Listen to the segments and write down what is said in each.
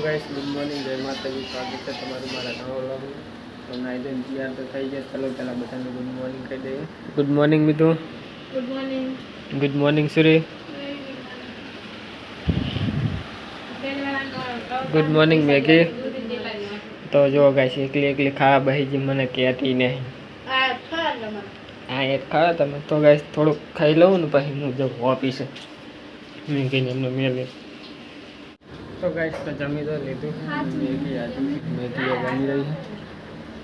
Guys good morning, જય માતાજી. સ્વાગત છે તમારું મારા નવા વ્લોગમાં. તો નાઈ ધોઈને તૈયાર તો થઈ જાય. ચલો પહેલાં બધાને ગુડ મોર્નિંગ કહી દઈએ. ગુડ મોર્નિંગ મિત્રો. Good morning. Good morning Suri. Good morning Maggie. તો જો ગાઈસ એકલી એકલી ખાવા બેસી ગઈ, મને કહેતી નહીં. હા એક ખાવા તમે. તો ગાઈસ થોડુંક ખાઈ લઉં ને પછી હું જવું ઓફિસે. મેગીને એમને મેળવી. તો ગાઈસ તો જમી તો લીધું. મેગી આજે મેગી બની રહી છે.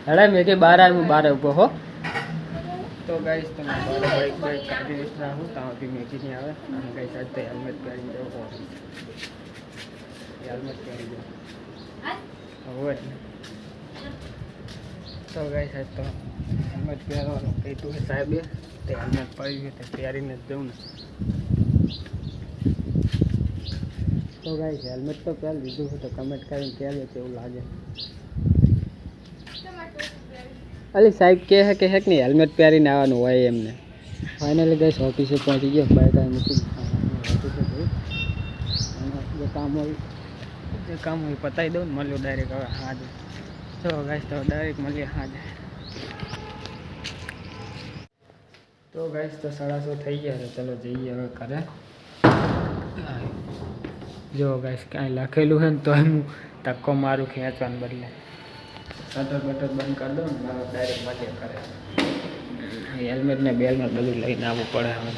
હેડા મેગી બહાર આવ્યું, બહાર ઉભો હો. તો ગાઈસ તમે બાઈક કાઢી રાખું ત્યાંથી મેગી નહીં આવે. અને ગાઈસ આજ તો હેલ્મેટ પહેરી જાઓ ઓફિસ. હેલ્મેટ પહેરી જાઓ હવે જ. તો ગાઈસ આજ તો હેલ્મેટ પહેરવાનું કીધું છે સાહેબે. તે હેલ્મેટ પડી ગયું તે પહેરીને જ જવું ને. તો ગાઈસ હેલ્મેટ તો પહેરી લીધું છે. તો કમેન્ટ કરીને કહેજો કેવું લાગે. અલી સાહેબ કહે છે કે નહીં હેલ્મેટ પહેરીને આવવાનું હોય એમને. ફાઇનલી ગાઈસ ઓફિસે પહોંચી ગયો. બાઇક આવી મૂકી ઓફિસે જઈ જે કામ હોય પતાવી દઉં ને મળ્યો ડાયરેક્ટ હવે હાજે. તો ગાઈસ તો ડાયરેક્ટ મળીએ હાજે. તો ગાઈસ તો 6:30 થઈ ગયા છે. ચલો જઈએ હવે ઘરે. જો ગાઈસ કાંઈ લખેલું છે ને તો હું ધક્કો મારું ખેંચવાને બદલે શટર બટર બંધ કરી દઉં ને ડાયરેક્ટ મળીએ કરે. હેલ્મેટ ને બેલ્મેટ બધું લઈને આવવું પડે હવે.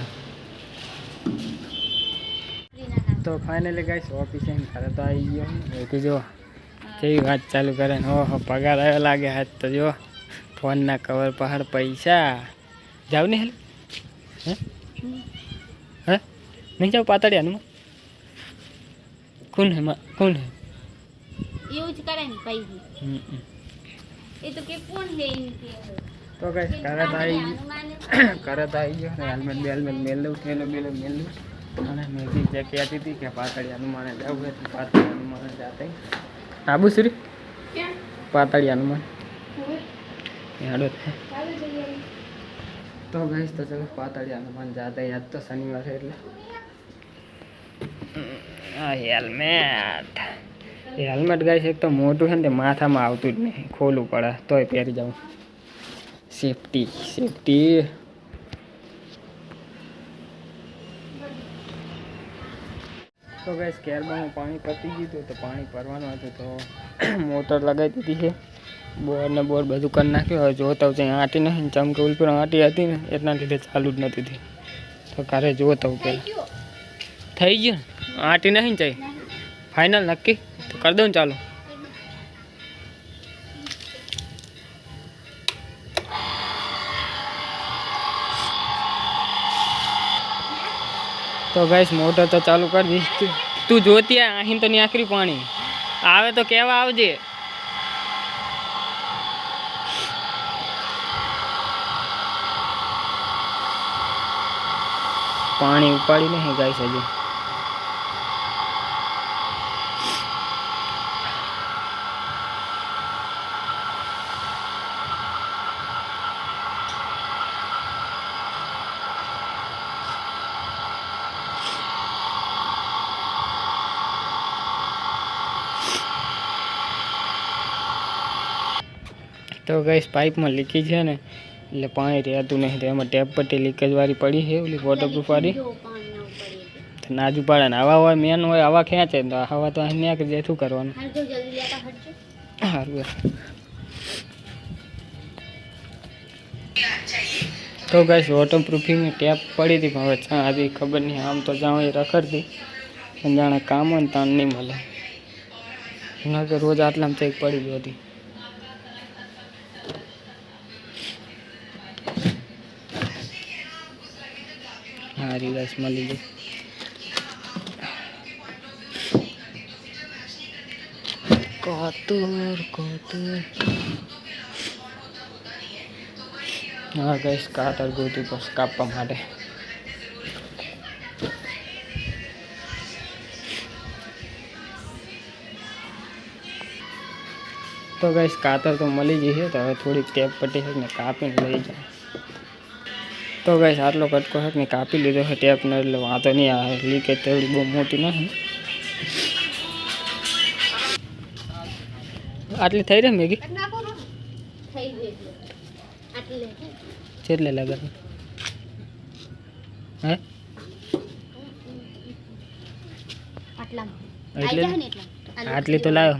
તો ફાઇનલી ગાઈસ ઓફિસે ઘરે તો આવી ગયો. મેં જો કેવી વાત ચાલુ કરે ને ઓહો પગાર આવ્યો લાગે હાથ. તો જો ફોનના કવર પહાડ પૈસા જાવ ને હેલ હે નહીં જાવ પાતળિયાનું કોણ હે કોણ હે એવું જ કરે ને પૈસા એ તો કે કોણ હે ઇનકે. તો ગાઈસ ઘરે તો આવી ગયો ને હેલ્મેટ બેલ્મેટ મેલ લઉં થેલો બેલો મેલ લઉં. અને મેગી જે કહેતી હતી કે પાતળિયાનું માને જવું એટલે પાતળિયાનું માને જાતે આબુ સુરી પાતળિયાનું માન યાડો થાય. તો ગાઈસ તો ચલો પાતળિયાનું માન જાતે. યાદ તો શનિવાર છે એટલે આ હેલ્મેટ ગાઈસ એક તો મોટું છે ને તે માથામાં આવતું જ નહીં. ખોલવું પડે તોય પહેરી જાઉં. સેફટી. તો ગાઈસ કેરમાં પાણી પતી ગયું હતું. તો પાણી ભરવાનું હતું તો મોટર લગાવી દીધી છે. બોર ને બોર બધું કરી નાખ્યું. હવે જોતા હું ત્યાં આંટી નહીં ચમકે ઉપર આંટી હતી ને એટલા લીધે ચાલુ જ નથી થઈ. તો ઘરે જોતા હું પહેલાં થઈ ગયું આંટી નહીં ચાઈ ફાઇનલ નક્કી તો કરી દઉં ને ચાલુ. તો ગાઈસ મોટર તો ચાલુ કરી દીધી. તું જોતી અહીં તો નહીં આખરી પાણી આવે તો કેવા આવજે. પાણી ઉપાડી નહીં ગાઈસ હજુ. તો ગાઈસ પાઇપમાં લીકેજ છે ને એટલે પાણી રહેતું નહીં. તો એમાં ટેપ પટ્ટી લીકેજ વાળી પડી છે ઓલી વોટરપ્રૂફ વાળી. તો નાજુ પાડે ને હવા હોય મેન હોય હવા ખેંચે તો હવા તો અહીં નાખી જાય. શું કરવાનું સારું. તો ગાઈસ વોટરપ્રૂફિંગની ટેપ પડી હતી પણ હવે ચા હતી ખબર નહીં. આમ તો જાઉં એ રખડતી પણ જાણે કામ હોય ને તાણ નહીં મળે. ના કે રોજ આટલામાં ચેક પડી ગઈ હતી. હા રિલાયન્સ મળી ગઈ. હા ગાઈસ કાતર ગોતી બસ કાપવા માટે. તો ગાઈસ કાતર તો મળી ગઈ છે. તો હવે થોડીક ટેપ પટ્ટી છે ને કાપીને લઈ જાય. તો ગાઈસ આટલો કટકો છે ને કાપી લીધો છે ટેપનો એટલે વાંધો નહીં આવે. લીકેજ થોડી બહુ મોટી નથી. આટલી થઈ રહી મેગી થઈ ગઈ આટલે કેટલે લાગે હે આટલી તો લાવ્યો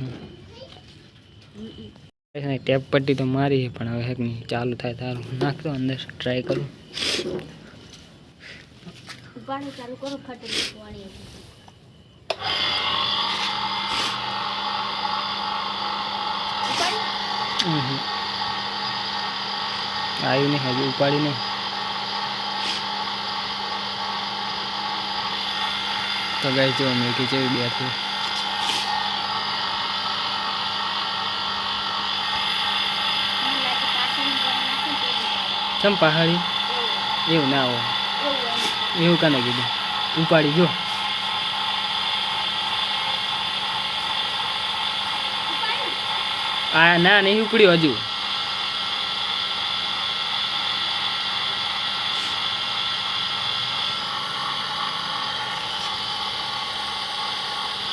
હું ટેપ પટ્ટી તો મારી પણ હવે હેક નહીં ચાલુ થાય તારું નાખતો અંદર ટ્રાય કરું પાણી ચાલુ કરો ફટેલું પાણી આવ્યું નહીં હજુ ઉપાડી નહીં તો ગાય જો મેગી જેવી બેઠી ચમ પહાડી એવું ના હોય એવું કાને કીધું ઉપાડી જો આ ના નહીં ઉપડ્યો હજુ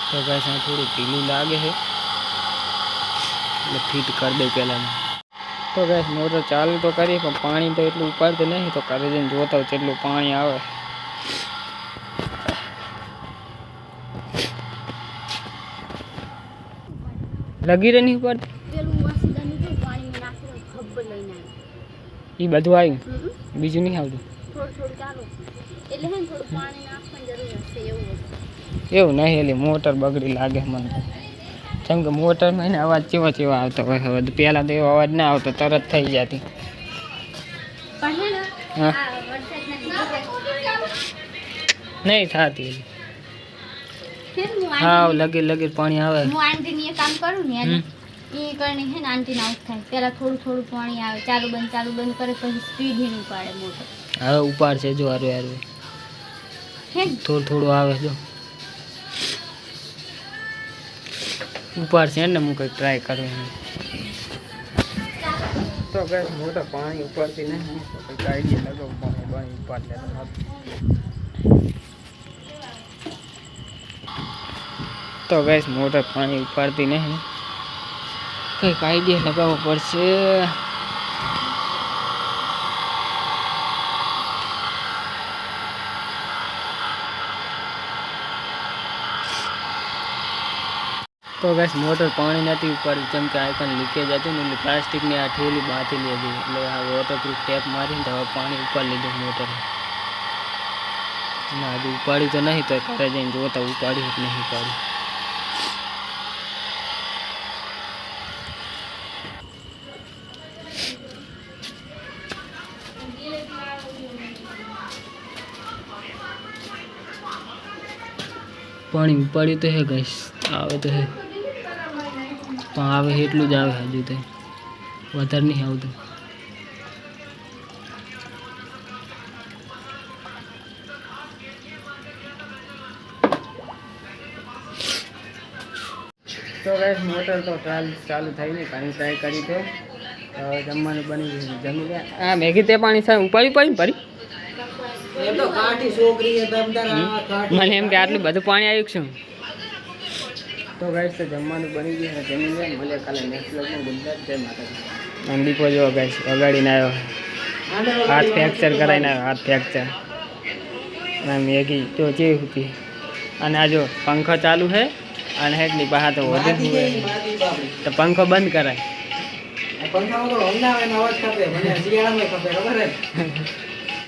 તો ગાઈસ આ થોડું ઢીલું લાગે છે એટલે ફિટ કરી દઉં પહેલાં તો ગાઈસ મોટર ચાલુ તો કરી પણ પાણી તો એટલું ઉપાડતું નહીં તો ઘરે જઈને જોતા હોય જેટલું પાણી આવે લગી રહી નહીં ઉપાડતી એ બધું આવ્યું બીજું નહીં આવતું એવું નહીં એટલે મોટર બગડી લાગે મને કેમ કે મોટરમાં એને અવાજ ચેવો આવતો હોય હવે પહેલાં તો એવો અવાજ ના આવતો તરત થઈ જતી હા નહીં થતી હા લગી લગી પાણી આવે હું આંટીની કામ કરું ને એ કરીને છે ને આંટીને આઉટ થાય પહેલાં થોડું થોડું પાણી આવે ચાલુ બંધ કરે પછી સ્પીડ હિન ઉપાડે મોટર હવે ઉપાડશે જો હારું હારું થોડું થોડું આવે જો ઉપાડશે ને હું કંઈક ટ્રાય કરું તો ગેસ મોટર પાણી ઉપાડતી નહીં તો કંઈક આઈડિયા લગાવું પાણી ઉપાડ લેતા તો ગેસ મોટર પાણી ઉપાડતી નહીં કંઈક આઈડિયા લગાવવો પડશે તો ગેસ મોટર પાણી નથી ઉપાડી જેમ કે આઈકન લીકેજ હતું ને એટલે પ્લાસ્ટિકની આ ઠેલી બાંધેલી હતી એટલે આ વોટરપ્રૂફ ટેપ મારીને તો હવે પાણી ઉપાડી લીધું મોટર ના હજુ ઉપાડી તો નહીં તો ઘરે જઈને જોતા ઉપાડી જ નહીં ઉપાડી પાણી ઉપાડ્યું તો હે ગેસ આવે તો હે પણ આવે એટલું જ આવે હજુ તો વધારે નહીં આવતું તો ગેસ મોટર તો ચાલુ થઈ નહીં પાણી ટ્રાય કરી તો જમવાનું બની ગયું જમી ગયા હા મેગી તે પાણી સાહેબ ઉપાડી પડી મને એમ કે આટલું બધું પાણી આવ્યું શું તો ગાઈસ તો જમવાનું બની ગયું જમી ગયા મળે કાલે નેક્સ્ટ વ્લોગમાં ગુજરાત જય માતાજી આમ દીપો જો ગાઈસ વગાડીને આવ્યો હાથ ફ્રેક્ચર કરાવીને આવ્યો હાથ ફ્રેક્ચર ના મેગી તો જેવી હતી અને આ જો પંખો ચાલુ છે અને હેકની બહાર તો વધી હોય તો પંખો બંધ કરાય પંખા તો હમણાં અવાજ ખપે મને શિયાળામાં ખપે ખબર હે